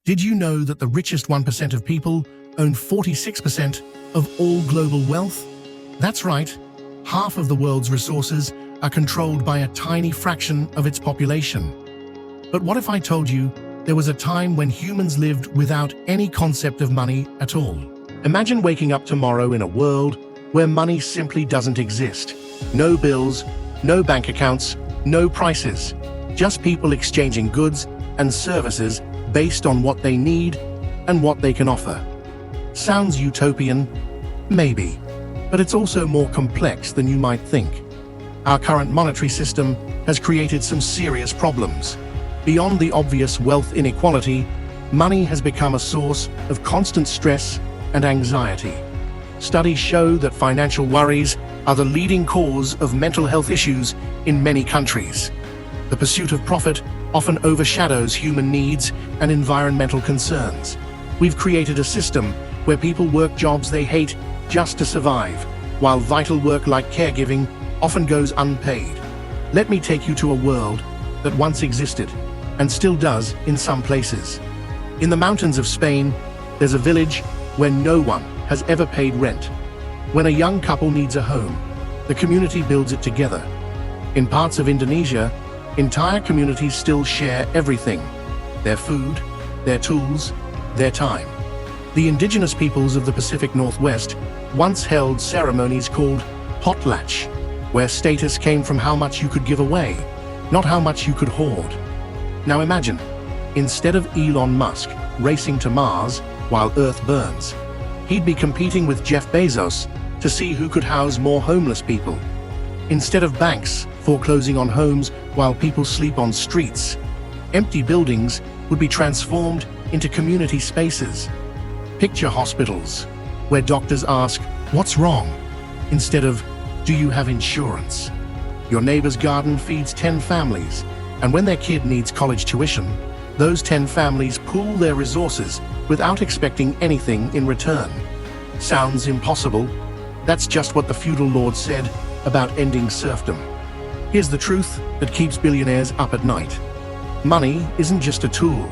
Did you know that the richest 1% of people own 46% of all global wealth? That's right, half of the world's resources are controlled by a tiny fraction of its population. But what if I told you there was a time when humans lived without any concept of money at all? Imagine waking up tomorrow in a world where money simply doesn't exist. No bills, no bank accounts, no prices. Just people exchanging goods and services based on what they need and what they can offer. Sounds utopian? Maybe. But it's also more complex than you might think. Our current monetary system has created some serious problems. Beyond the obvious wealth inequality, money has become a source of constant stress and anxiety. Studies show that financial worries are the leading cause of mental health issues in many countries. The pursuit of profit often overshadows human needs and environmental concerns. We've created a system where people work jobs they hate just to survive, while vital work like caregiving often goes unpaid. Let me take you to a world that once existed and still does in some places. In the mountains of Spain, there's a village where no one has ever paid rent. When a young couple needs a home, the community builds it together. In parts of Indonesia, entire communities still share everything: their food, their tools, their time. The indigenous peoples of the Pacific Northwest once held ceremonies called potlatch, where status came from how much you could give away, not how much you could hoard. Now imagine, instead of Elon Musk racing to Mars while Earth burns, he'd be competing with Jeff Bezos to see who could house more homeless people. Instead of banks foreclosing on homes while people sleep on streets, empty buildings would be transformed into community spaces. Picture hospitals, where doctors ask, "What's wrong?" instead of, "Do you have insurance?" Your neighbor's garden feeds 10 families, and when their kid needs college tuition, those 10 families pool their resources without expecting anything in return. Sounds impossible? That's just what the feudal lord said about ending serfdom. Here's the truth that keeps billionaires up at night. Money isn't just a tool.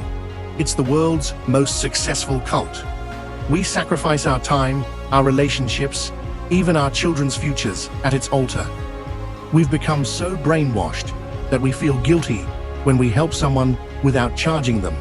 It's the world's most successful cult. We sacrifice our time, our relationships, even our children's futures at its altar. We've become so brainwashed that we feel guilty when we help someone without charging them.